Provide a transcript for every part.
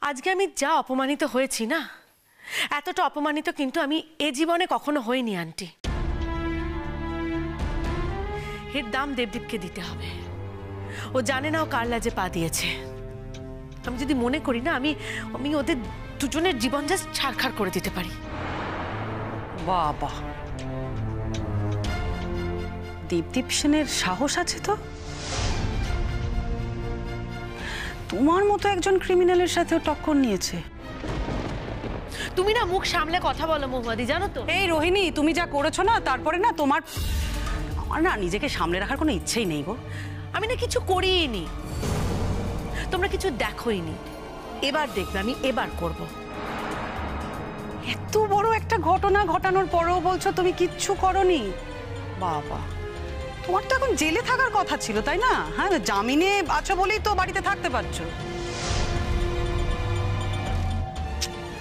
আজকে আমি যা অপমানিত হয়েছি না, এতটা অপমানিত কিন্তু আমি এ জীবনে কখনো হইনি আন্টি। এর দাম দেবদীপকে দিতে হবে। ও জানে না ও কার লাজে পা দিয়েছে। আমি যদি মনে করি না আমি আমি ওদের দুজনের জীবন জাস্ট ছারখার করে দিতে পারি। বাবা, দেবদীপ সেনের সাহস আছে তো? তোমার মতো একজন ক্রিমিনালের সাথেও টক্কর নিয়েছে। তুমি না মুখ সামলে কথা বলো মহুয়াদি, জানো তো? এই রোহিণী, তুমি যা করেছো না, তারপরে না আমার না নিজেকে সামলে রাখার কোনো ইচ্ছেই নেই গো। আমি না কিছু করিনি, তোমরা কিছু দেখোইনি। এবার দেখবে, আমি এবার করব। এত বড় একটা ঘটনা ঘটানোর পরেও বলছো তুমি কিচ্ছু করোনি? বাবা, তোমার তো এখন জেলে থাকার কথা ছিল, তাই না? হ্যাঁ, জামিনে আছো বলেই তো বাড়িতে থাকতে পারছো।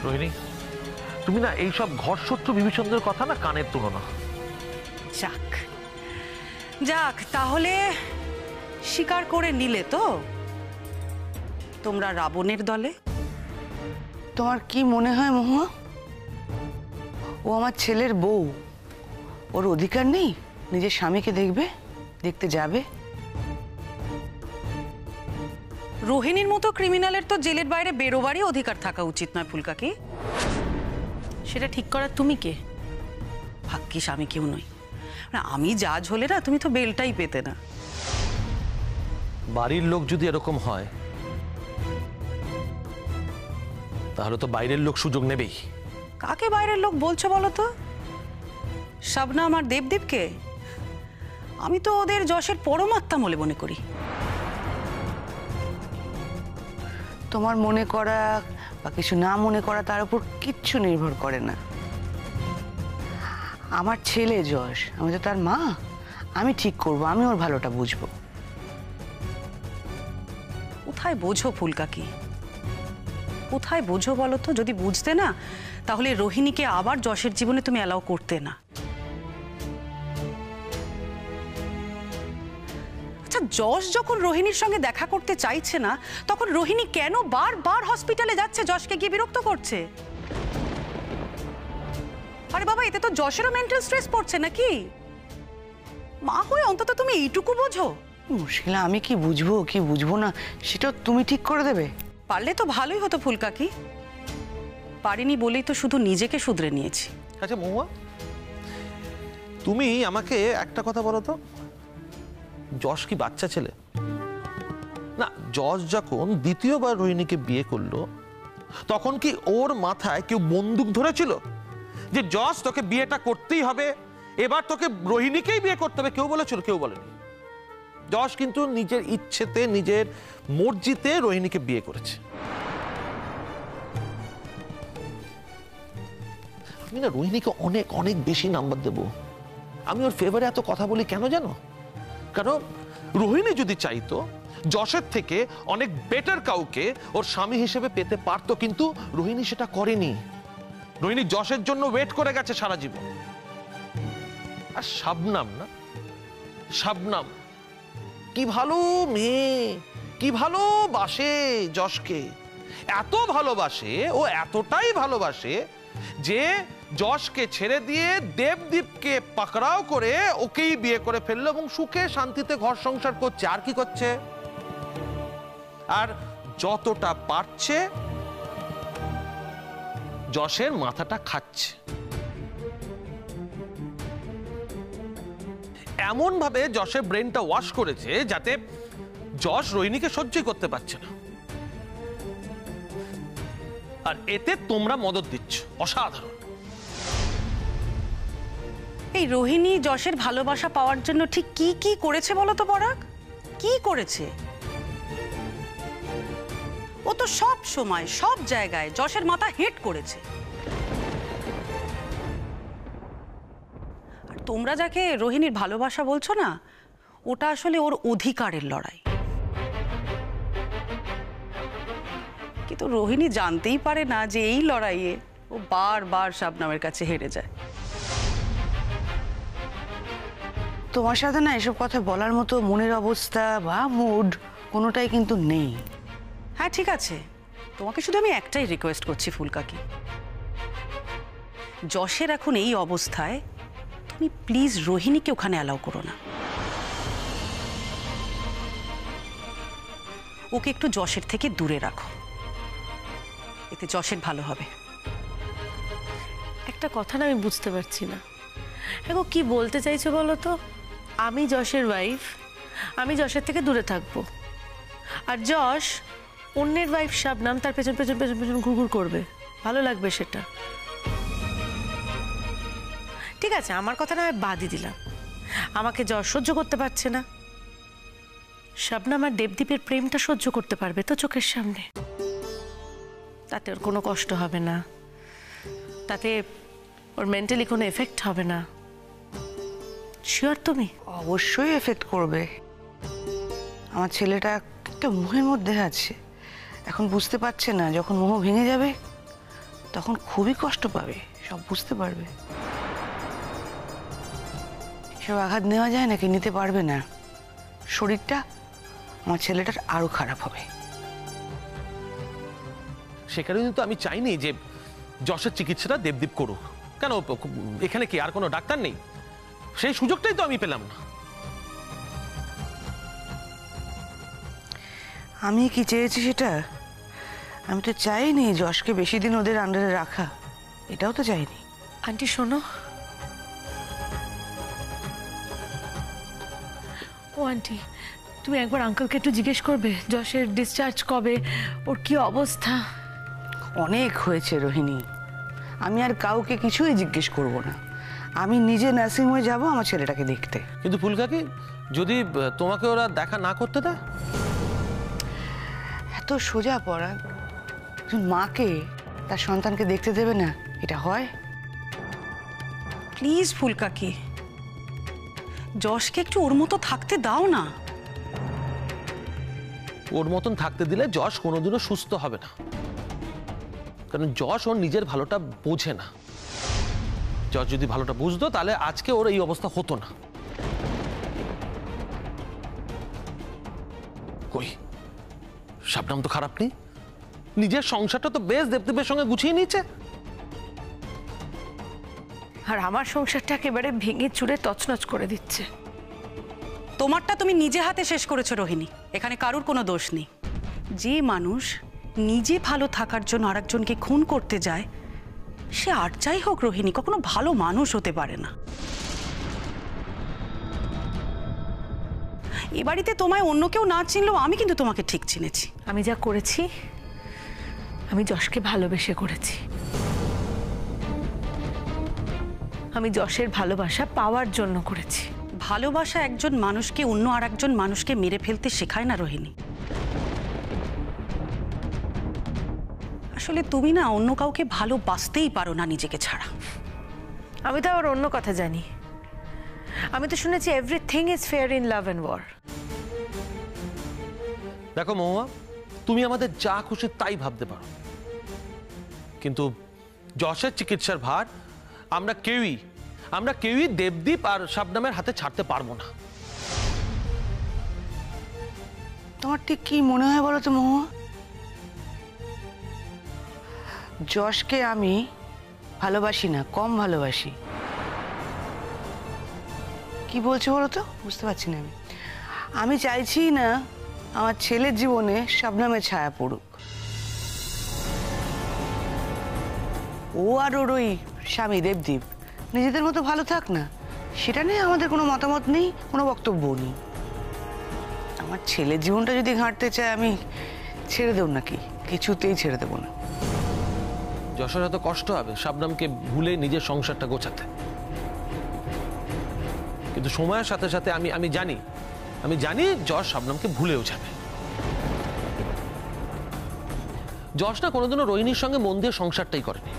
রোহিণী, তুমি না এইসব ঘরশত্রু বিভীষণদের কথা না কানের তুলো না। যাক যাক, তাহলে স্বীকার করে নিলে তো তোমরা রাবণের দলে? তোমার কি মনে হয় মহুয়া, ও আমার ছেলের বউ, ওর অধিকার নেই নিজের স্বামীকে দেখতে যাবে? রোহিণীর মতো ক্রিমিনালের তো জেলের বাইরে বেরোবারই অধিকার থাকা উচিত নয় ফুলকাকি। সেটা ঠিক করার তুমি কে? ভাগ্যিস আমি কেউ নই। আমি জাজ হলে না তুমি তো বেলটাই পেতে না। বাড়ির লোক যদি এরকম হয় তাহলে তো বাইরের লোক সুযোগ নেবেই। কাকে বাইরের লোক বলছো বলো তো? শবনম আর দেবদীপকে? আমি তো ওদের যশের পরমাত্মা বলে মনে করি। তোমার মনে করা বা কিছু না মনে করা তার উপর কিচ্ছু নির্ভর করে না। আমার ছেলে যশ, আমি তো তার মা, আমি ঠিক করব, আমি ওর ভালোটা বুঝবো। কোথায় বোঝো ফুলকাকি, কোথায় বোঝো বলো তো? যদি বুঝতে না, তাহলে রোহিণীকে আবার যশের জীবনে তুমি অ্যালাউ করতে না। আচ্ছা, যশ যখন রোহিণীর সঙ্গে দেখা করতে চাইছে না, তখন রোহিণী কেন বারবার হসপিটালে যাচ্ছে, যশকে গিয়ে বিরক্ত করছে? আরে বাবা, এতে তো যশেরও মেন্টাল স্ট্রেস পড়ছে নাকি? মা হয়ে অন্তত তুমি এইটুকু বোঝো। মুশকিল, আমি কি বুঝবো কি বুঝবো না সেটা তুমি ঠিক করে দেবে। পারলে তো ভালোই হতো ফুলকাকি, পারিনি বলেই তো শুধু নিজেকে শুধরে নিয়েছি। আচ্ছা মহুয়া, তুমি আমাকে একটা কথা বলো তো, যশ কি বাচ্চা ছেলে? না, যশ যখন দ্বিতীয়বার রোহিণীকে বিয়ে করলো তখন কি ওর মাথায় কেউ বন্দুক ধরেছিল যে যশ তোকে বিয়েটা করতেই হবে, এবার তোকে রোহিণীকেই বিয়ে করতে হবে? কেউ বলেছিল? কেউ বলেনি। যশ কিন্তু নিজের ইচ্ছেতে, নিজের মর্জিতে রোহিণীকে বিয়ে করেছে। আমি না রোহিণীকে অনেক অনেক বেশি নাম্বার দেব। আমি ওর ফেভারে এত কথা বলি কেন জানো? কারণ রোহিণী যদি চাইতো যশের থেকে অনেক বেটার কাউকে ওর স্বামী হিসেবে পেতে পারতো, কিন্তু রোহিণী সেটা করেনি। রোহিণী যশের জন্য ওয়েট করে গেছে সারা জীবন। আর শবনম না, শবনম কি ভালো মেয়ে, কি ভালোবাসে যশকে, এত ভালোবাসে, ও এতটাই ভালোবাসে যে যশকে ছেড়ে দিয়ে দেবদীপকে পাকড়াও করে ওকেই বিয়ে করে ফেললো এবং সুখে শান্তিতে ঘর সংসার করছে। আর কি করছে? আর যতটা পারছে যশের মাথাটা খাচ্ছে। এমন ভাবে যশের ব্রেনটা ওয়াশ করেছে যাতে যশ রোহিণীকে সহ্যই করতে পারছে না। আর এতে তোমরা মদত দিচ্ছ। অসাধারণ। এই রোহিণী যশের ভালোবাসা পাওয়ার জন্য ঠিক কি কি করেছে বলো তো পরাগ? কি করেছে? ও তো সব সময় সব জায়গায় যশের মাথা হেট করেছে। আর তোমরা যাকে রোহিণীর ভালোবাসা বলছো না, ওটা আসলে ওর অধিকারের লড়াই। কিন্তু রোহিণী জানতেই পারে না যে এই লড়াইয়ে ও বারবার শবনমের কাছে হেরে যায়। তোমার সাথে না এসব কথা বলার মতো মনের অবস্থা বা মুড কোনোটাই কিন্তু নেই। হ্যাঁ ঠিক আছে, তোমাকে শুধু আমি একটাই রিকোয়েস্ট করছি ফুলকাকি, যশের এখন এই অবস্থায় তুমি প্লিজ রোহিণীকে ওখানে অ্যালাউ করো না। ওকে একটু যশের থেকে দূরে রাখো, এতে যশের ভালো হবে। একটা কথা না আমি বুঝতে পারছি না, এখন কি বলতে চাইছো বলো তো? আমি যশের ওয়াইফ, আমি যশের থেকে দূরে থাকবো, আর যশ অন্যের ওয়াইফ শাবনাম তার পেছন পেছন পেছন পেছন ঘুরঘুর করবে, ভালো লাগবে সেটা? ঠিক আছে, আমার কথা না আমি বাদই দিলাম, আমাকে যশ সহ্য করতে পারছে না, শাবনাম আর দেবদীপের প্রেমটা সহ্য করতে পারবে তো চোখের সামনে, তাতে ওর কোনো কষ্ট হবে না, তাতে ওর মেন্টালি কোনো এফেক্ট হবে না। শিওর তুমি? অবশ্যই এফেক্ট করবে। আমার ছেলেটা একটা মোহের মধ্যে আছে, এখন বুঝতে পারছে না, যখন মোহ ভেঙে যাবে তখন খুবই কষ্ট পাবে, সব বুঝতে পারবে। সব আঘাত নেওয়া যায় নাকি, নিতে পারবে না, শরীরটা আমার ছেলেটার আরো খারাপ হবে। সে কারণে তো আমি চাইনি যে যশের চিকিৎসাটা দেবদীপ করুক। কেন, এখানে কি আর কোনো ডাক্তার নেই? সেই সুযোগটাই তো আমি পেলাম না। আমি কি চেয়েছি সেটা? আমি তো চাইনি যশকে বেশি দিন ওদের আন্ডারে রাখা, এটাও তো চাইনি। আন্টি শোনো, ও আন্টি তুমি একবার আঙ্কেলকে একটু জিজ্ঞেস করবে যশের ডিসচার্জ কবে, ওর কি অবস্থা? অনেক হয়েছে রোহিণী, আমি আর কাউকে কিছুই জিজ্ঞেস করব না, আমি নিজে নার্সিংহোমে যাব আমার ছেলেটাকে দেখতে। কিন্তু ফুলকাকি, যদি তোমাকে ওরা দেখা না করতে দেয়? এত সোজা পড়া একজন মাকে তার সন্তানকে দেখতে দেবে না, এটা হয়? প্লিজ ফুলকাকি, যশকে একটু ওর মতো থাকতে দাও না। ওর মতন থাকতে দিলে যশ কোনোদিনও সুস্থ হবে না, কারণ যশ ওর নিজের ভালোটা বোঝে না। যশ যদি ভালোটা বুঝতো তাহলে আজকে ওর এই অবস্থা হতো না। কই, শাবনাম তো খারাপ নেই, নিজের সংসারটা তো বেশ দেবদেবের সঙ্গে গুছিয়ে নিচ্ছে। আর আমার সংসারটা একেবারে ভেঙে চুরে তছনছ করে দিচ্ছে। তোমারটা তুমি নিজে হাতে শেষ করেছো রোহিণী, এখানে কারুর কোনো দোষ নেই। যে মানুষ নিজে ভালো থাকার জন্য আরেকজনকে খুন করতে যায়, সে আর যাই হোক রোহিণী, কখনো ভালো মানুষ হতে পারে না। এ বাড়িতে তোমায় অন্য কেউ না চিনলেও আমি কিন্তু তোমাকে ঠিক চিনেছি। আমি যা করেছি আমি যশকে ভালোবেসে করেছি, আমি যশের ভালোবাসা পাওয়ার জন্য করেছি। ভালোবাসা একজন মানুষকে অন্য আর একজন মানুষকে মেরে ফেলতে শেখায় না রোহিণী। আসলে তুমি না অন্য কাউকে ভালোবাসতেই পারো না নিজেকে ছাড়া। আমি তো আবার অন্য কথা জানি, আমি তো শুনেছি everything is fair in love and war. দেখো মহুয়া, তুমি আমাদের যা খুশি তাই ভাবতে পারো, কিন্তু যশের চিকিৎসার ভার আমরা কেউই দেবদীপ আর শাবনামের হাতে ছাড়তে পারবো না। তোমার ঠিক কি মনে হয় বলো তো মহুয়া? যশকে আমি ভালোবাসি না, কম ভালোবাসি। কি বলছো বলো তো, বুঝতে পারছি না। আমি চাইছি না আমার ছেলের জীবনে শাবনামের ছায়া পড়ুক। ও আর ওর ওই স্বামী দেবদীপ নিজেদের মতো ভালো থাক না, সেটা নিয়ে আমাদের কোনো মতামত নেই, কোনো বক্তব্য নেই। আমার ছেলের জীবনটা যদি ঘাঁটতে চায় আমি ছেড়ে দেব নাকি? কিছুতেই ছেড়ে দেবো না। যশোর এত কষ্ট হবে শাবনামকে ভুলে নিজের সংসারটা গোছাতে, কিন্তু সময়ের সাথে সাথে আমি জানি যশ শাবনামকে ভুলেও যাবে। যশ না কোনোদিনও রোহিণীর সঙ্গে মন দিয়ে সংসারটাই করেনি।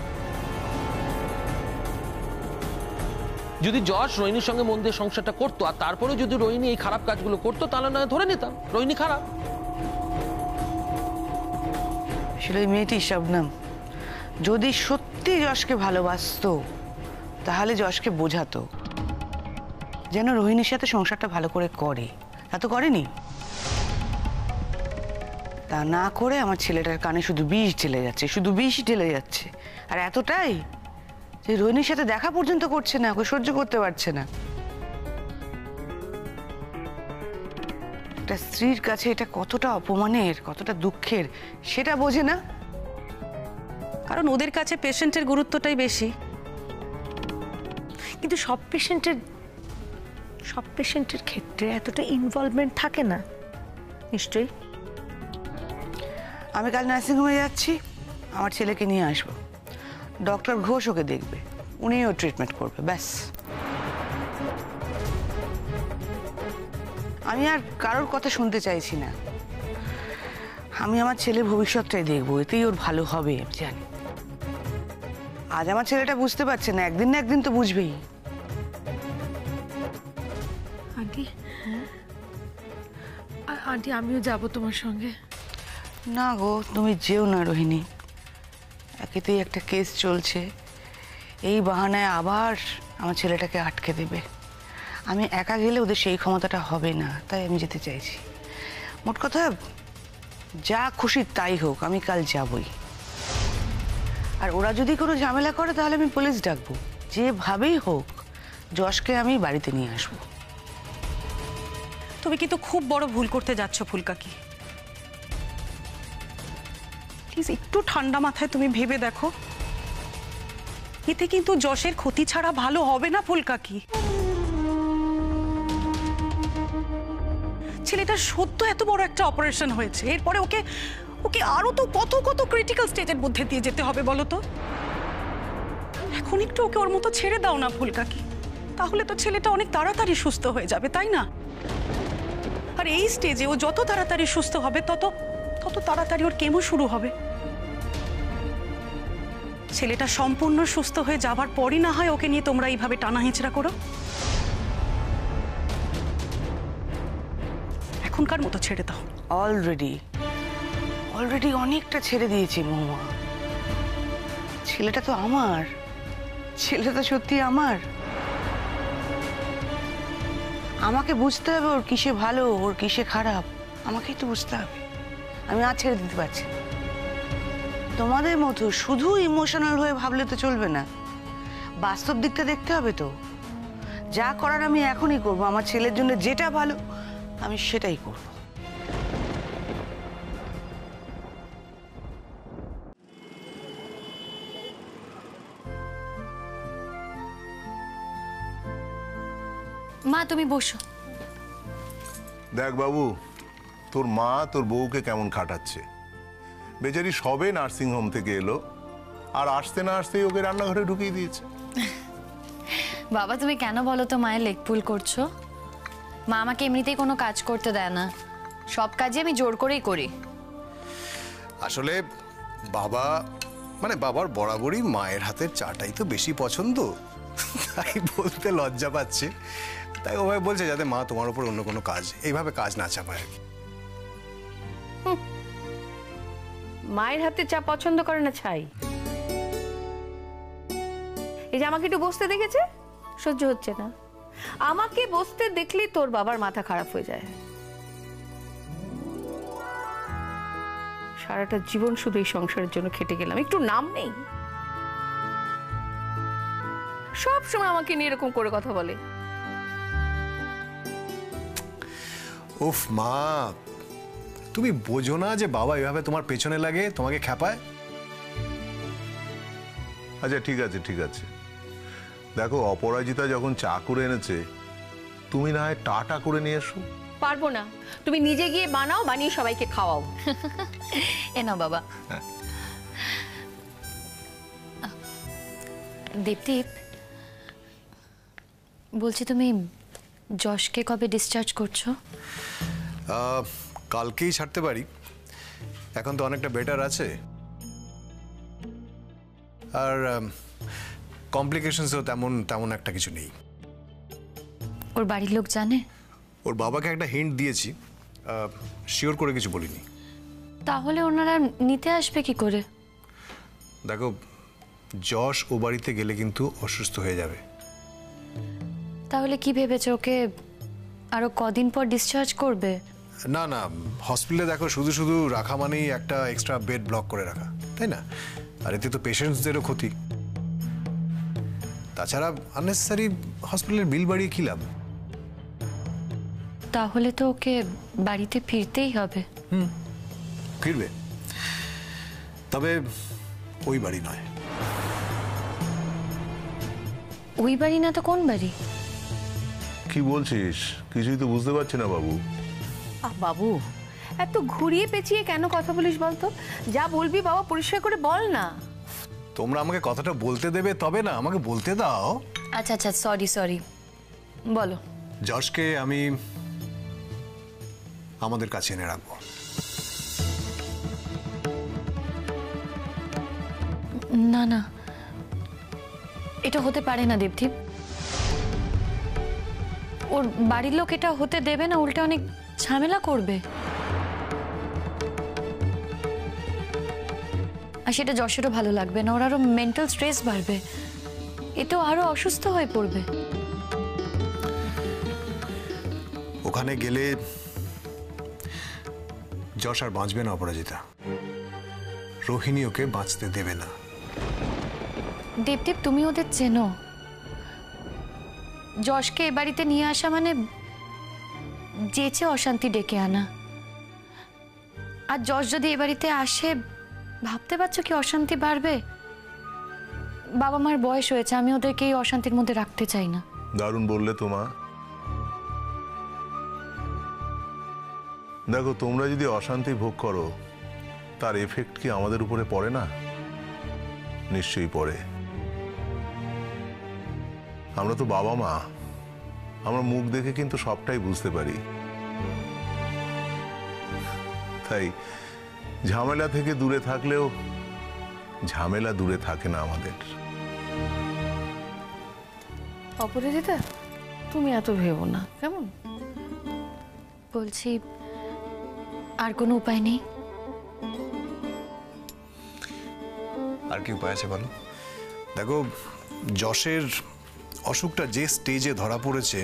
যদি যশ রোহিণীর সঙ্গে মন দিয়ে সংসারটা করতো আর তারপরে যদি রোহিণী এই খারাপ কাজগুলো করতো, তাহলে না ধরে নিতাম রোহিণী খারাপ। আসলে ওই মেয়েটি শাবনাম যদি সত্যি যশকে ভালোবাসতো তাহলে যশকে বোঝাতো যেন রোহিণীর সাথে সংসারটা ভালো করে করে। তা তো করেনি। তা না করে আমার ছেলেটার কানে শুধু বিষ ঢেলে যাচ্ছে, শুধু বিষ ঢেলে যাচ্ছে। আর এতটাই যে রোহিণীর সাথে দেখা পর্যন্ত করছে না, ওকে সহ্য করতে পারছে না। একটা স্ত্রীর কাছে এটা কতটা অপমানের, কতটা দুঃখের সেটা বোঝে না। কারণ ওদের কাছে পেশেন্টের গুরুত্বটাই বেশি। কিন্তু সব পেশেন্টের ক্ষেত্রে এতটা ইনভলভমেন্ট থাকে না নিশ্চয়ই। আমি কাল নার্সিংহোমে যাচ্ছি, আমার ছেলেকে নিয়ে আসবো। ডক্টর ঘোষ ওকে দেখবে, উনিও ট্রিটমেন্ট করবে, ব্যাস। আমি আর কারোর কথা শুনতে চাইছি না। আমি আমার ছেলের ভবিষ্যৎটাই দেখবো, এতেই ওর ভালো হবে আমি জানি। আজ আমার ছেলেটা বুঝতে পারছে না, একদিন না একদিন তো বুঝবেই। আন্টি, আন্টি আমিও যাব তোমার সঙ্গে। না গো, তুমি যেও না রোহিণী। একেতেই একটা কেস চলছে, এই বাহানায় আবার আমার ছেলেটাকে আটকে দেবে। আমি একা গেলে ওদের সেই ক্ষমতাটা হবে না, তাই আমি যেতে চাইছি। মোট কথা, যা খুশি তাই হোক, আমি কাল যাবই। আর ওরা যদি কোনো ঝামেলা করে তাহলে আমি পুলিশ ডাকবো, যেভাবেই হোক যশকে আমি বাড়িতে নিয়ে আসবো। তুমি কিন্তু খুব বড় ভুল করতে যাচ্ছ ফুলকাকি। প্লিজ একটু ঠান্ডা মাথায় তুমি ভেবে দেখো, এতে কিন্তু যশের ক্ষতি ছাড়া ভালো হবে না ফুলকাকি। ছেলেটার সদ্য এত বড় একটা অপারেশন হয়েছে, এরপরে ওকে ওকে আরো তো কত কত ক্রিটিক্যাল স্টেজের মধ্যে দিয়ে যেতে হবে বলো তো। এখন একটু ওকে ওর মতো ছেড়ে দাও না ফুলকাকি, তাহলে তো ছেলেটা অনেক তাড়াতাড়ি সুস্থ হয়ে যাবে, তাই না? আর এই স্টেজে ও যত তাড়াতাড়ি সুস্থ হবে তত তত তাড়াতাড়ি ওর কেমো শুরু হবে। ছেলেটা সম্পূর্ণ সুস্থ হয়ে যাবার পরই না হয় ওকে নিয়ে তোমরা এইভাবে টানা হেঁচড়া করো। এখনকার মতো ছেড়ে দাও। অলরেডি অনেকটা ছেড়ে দিয়েছি মহুয়া। ছেলেটা তো আমার, ছেলেটা তো সত্যি আমার। আমাকে বুঝতে হবে ওর কিসে ভালো, ওর কিসে খারাপ, আমাকেই তো বুঝতে হবে। আমি আর ছেড়ে দিতে পারছি না। তোমাদের মতো শুধু ইমোশনাল হয়ে ভাবলে তো চলবে না, বাস্তব দিকটা দেখতে হবে তো। যা করার আমি এখনই করবো, আমার ছেলের জন্য যেটা ভালো আমি সেটাই করব। মা তুমি বসো। দেখ বাবু, তোর মা তোর বউকে কেমন খাটাচ্ছে। বেচারি সবে নার্সিং হোম থেকে এলো, আর আসতে না আসতেই ওকে রান্নাঘরে ঢুকিয়ে দিয়েছে। বাবা তুমি কেন বলো তো মায়ের লেগ পুল করছো? মা আমাকে এমনিতেই কোনো কাজ করতে দেয় না, সব কাজই আমি জোর করেই করি। আসলে বাবার বরাবরই মায়ের হাতের চাটাই তো বেশি পছন্দ, তাই বলতে লজ্জা পাচ্ছে। তাই ওভাবে বলছে যাতে মা তোমার উপর অন্য কোনো কাজ এইভাবে কাজ না চাপায় আর কি। মায়ের হাতে চা পছন্দ করে না ছাই। এই যে আমাকে একটু বসতে দেখেছে, সহ্য হচ্ছে না। আমাকে বসতে দেখলে তোর বাবার মাথা খারাপ হয়ে যায়। সারাটা জীবন শুধু এই সংসারের জন্য খেটে গেলাম, একটু নাম নেই। সব সময় আমাকে নিয়ে এরকম করে কথা বলে। উফ মা, তুমি বোঝো না যে বাবা এভাবে তোমার পেছনে লাগে, তোমাকে খ্যাপায়। আচ্ছা ঠিক আছে ঠিক আছে, দেখো অপরাজিতা যখন চা করে এনেছে, তুমি না হয় টাটা করে নিয়ে এসো। পারবো না, তুমি নিজে গিয়ে বানাও, বানিয়ে সবাইকে খাওয়াও। এ নাও বাবা। দীপদীপ বলছি, তুমি যশকে কবে ডিসচার্জ করছো? কালকেই ছাড়তে পারি, এখন তো অনেকটা বেটার আছে। আর কমপ্লিকেশনসও তেমন একটা কিছু নেই। ওর বাড়ির লোক জানে? ওর বাবাকে একটা হিন্ট দিয়েছি, শিওর করে কিছু বলিনি। তাহলে ওনারা নিতে আসবে কি করে? দেখো, যশ ও বাড়িতে গেলে কিন্তু অসুস্থ হয়ে যাবে। তাহলে কি ভেবেছো, ওকে আরো কদিন পর ডিসচার্জ করবে? না না, হসপিটালে দেখো শুধু শুধু রাখা মানেই একটা এক্সট্রা বেড ব্লক করে রাখা, তাই না? আর এতে তো পেশেন্টসদেরও ক্ষতি। তাছাড়া আননেসেসারি হসপিটালের বিল বাড়িয়ে কি লাভ? তাহলে তো ওকে বাড়িতে ফিরতেই হবে। ফিরবে, তবে ওই বাড়ি নয়। ওই বাড়ি না তো কোন বাড়ি? কি বলছিস? কিছুই তো বুঝতে পারছি না বাবু। বাবু, এত ঘুরিয়ে পেঁচিয়ে কেন কথা বলিস বলতো? যা বলবি বাবা পরিষ্কার করে বল না। তোমরা আমাকে কথাটা বলতে দেবে তবে না, আমাকে বলতে দাও। আচ্ছা আচ্ছা, সরি সরি, বলো। যশকে আমি আমাদের কাছে এনে রাখবো। না না, এটা হতে পারে না দেবদীপ। ওর বাড়ির লোক এটা হতে দেবে না, উল্টে অনেক ঝামেলা করবে। আর সেটা যশেরও ভালো লাগবে না, ওর আরো মেন্টাল স্ট্রেস বাড়বে, এতেও আরো অসুস্থ হয়ে পড়বে। ওখানে গেলে যশ আর বাঁচবে না অপরাজিতা। রোহিণী ওকে বাঁচতে দেবে না। দেবদীপ, তুমি ওদের চেনো। যশকে এ বাড়িতে নিয়ে আসা মানে যেচে অশান্তি ডেকে আনা। আর যশ যদি এ বাড়িতে আসে, ভাবতে পারছো কি অশান্তি বাড়বে? বাবা মার বয়স হয়েছে, আমি ওদেরকে এই অশান্তির মধ্যে রাখতে চাই না। দারুণ বললে তো মা। দেখো, তোমরা যদি অশান্তি ভোগ করো, তার এফেক্ট কি আমাদের উপরে পড়ে না? নিশ্চয়ই পড়ে। আমরা তো বাবা মা, আমরা মুখ দেখে কিন্তু সবটাই বুঝতে পারি। তাই ঝামেলা থেকে দূরে থাকলেও ঝামেলা দূরে থাকে না আমাদের। অপরাজিতা, তুমি এত ভেবো না কেমন? বলছি, আর কোনো উপায় নেই? আর কি উপায় আছে বলো? দেখো, যশের অসুখটা যে স্টেজে ধরা পড়েছে,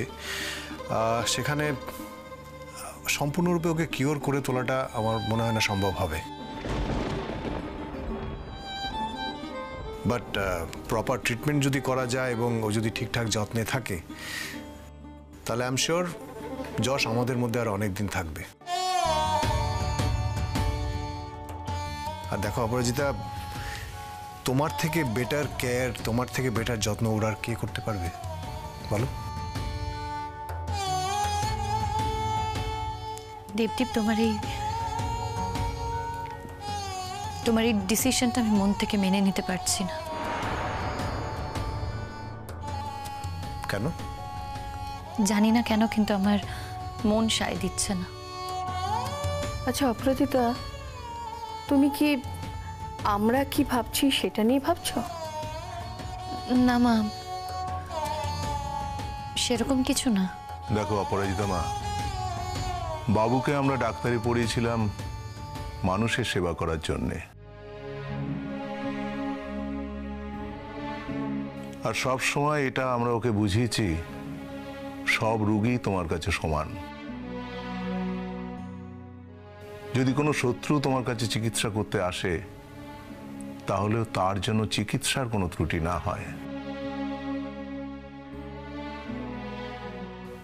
সেখানে সম্পূর্ণরূপে ওকে কিওর করে তোলাটা আমার মনে হয় না সম্ভব হবে। বাট প্রপার ট্রিটমেন্ট যদি করা যায় এবং ও যদি ঠিকঠাক যত্নে থাকে, তাহলে আই এম শিওর যশ আমাদের মধ্যে আর অনেক দিন থাকবে। আর দেখো অপরাজিতা, তোমার থেকে বেটার কেয়ার, তোমার থেকে বেটার যত্ন ওর আর কে করতে পারবে বলো? দেবদীপ, তোমার এই ডিসিশনটা আমি মন থেকে মেনে নিতে পারছি না। কেন জানি না কেন, কিন্তু আমার মন সায় দিচ্ছে না। আচ্ছা অপরাজিতা, তুমি কি আমরা কি ভাবছি সেটা নিয়ে ভাবছো? না মা, সেরকম কিছু না। দেখো অপরাজিতা মা, বাবুকে আমরা ডাক্তারি পড়িয়েছিলাম মানুষের সেবা করার জন্যে। আর সব সময় এটা আমরা ওকে বুঝিয়েছি, সব রোগী তোমার কাছে সমান। যদি কোনো শত্রু তোমার কাছে চিকিৎসা করতে আসে, তাহলেও তার জন্য চিকিৎসার কোনো ত্রুটি না হয়।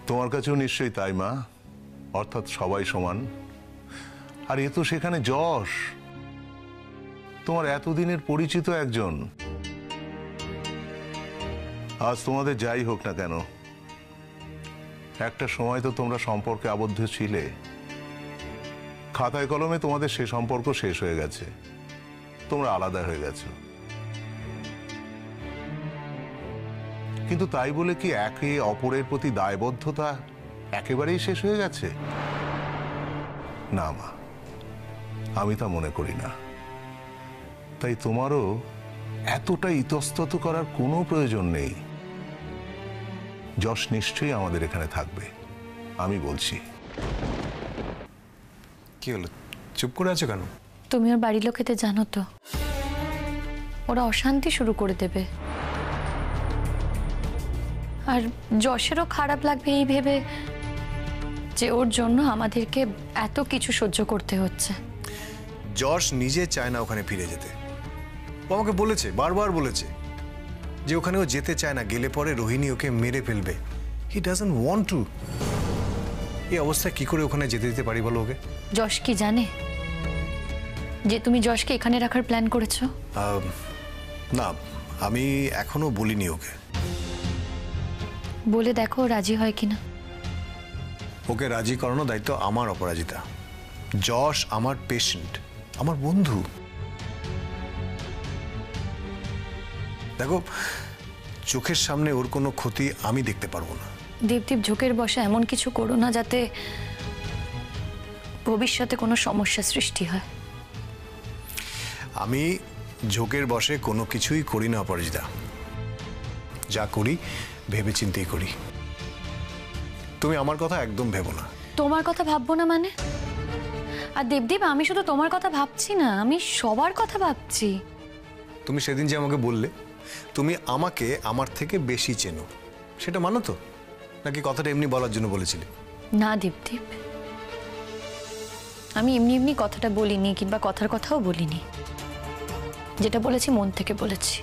তোমার কাছেও নিশ্চয়ই তাই মা, অর্থাৎ সবাই সমান। আর এ তো সেখানে যশ, তোমার এতদিনের পরিচিত একজন। আজ তোমাদের যাই হোক না কেন, একটা সময় তো তোমরা সম্পর্কে আবদ্ধ ছিলে। খাতায় কলমে তোমাদের সে সম্পর্ক শেষ হয়ে গেছে, তোমরা আলাদা হয়ে গেছো। কিন্তু তাই বলে কি একে অপরের প্রতি দায়বদ্ধতা একেবারেই শেষ হয়ে গেছে? না মা, আমি তা মনে করি না। তাই তোমারও এতটা ইতস্তত করার কোনো প্রয়োজন নেই। যশ নিশ্চয়ই আমাদের এখানে থাকবে, আমি বলছি। কি হলো, চুপ করে আছো কেন? তুমি ওর বাড়ির লোকেদের জানো তো, ওরা অশান্তি শুরু করে দেবে। আর যশেরও খারাপ লাগবে এই ভেবে যে ওর জন্য আমাদেরকে এত কিছু সহ্য করতে হচ্ছে। যশ নিজে চায় না ওখানে ফিরে যেতে। ও আমাকে বলেছে, বারবার বলেছে যে ওখানে ও যেতে চায় না, গেলে পরে রোহিণী ওকে মেরে ফেলবে। He doesn't want to. এই অবস্থায় কি করে ওখানে যেতে দিতে পারি বলো ওকে? যশ কি জানে যে তুমি যশকে এখানে রাখার প্ল্যান করেছো? না, আমি এখনো বলিনি ওকে। বলে দেখো রাজি হয় কিনা। ওকে রাজি করানোর দায়িত্ব আমার, অপরাজিতা। যশ আমার পেশেন্ট, আমার বন্ধু। দেখো, চোখের সামনে ওর কোনো ক্ষতি আমি দেখতে পারবো না। দেবদীপ, ঝোঁকের বসে এমন কিছু করো না যাতে ভবিষ্যতে কোনো সমস্যা সৃষ্টি হয়। আমি ঝোঁকের বসে কোনো কিছুই করি না অপরাজিতা। যা করি ভেবে চিন্তেই করি। তুমি আমার কথা একদম ভেবো না। তোমার কথা ভাববো না মানে? আর দেবদীপ, আমি শুধু তোমার কথা ভাবছি না, আমি সবার কথা ভাবছি। তুমি সেদিন যে আমাকে বললে তুমি আমাকে আমার থেকে বেশি চেনো, সেটা মানো তো? নাকি কথাটা এমনি বলার জন্য বলেছিলে? না দেবদীপ, আমি এমনি এমনি কথাটা বলিনি, কিংবা কথার কথাও বলিনি। যেটা বলেছি মন থেকে বলেছি।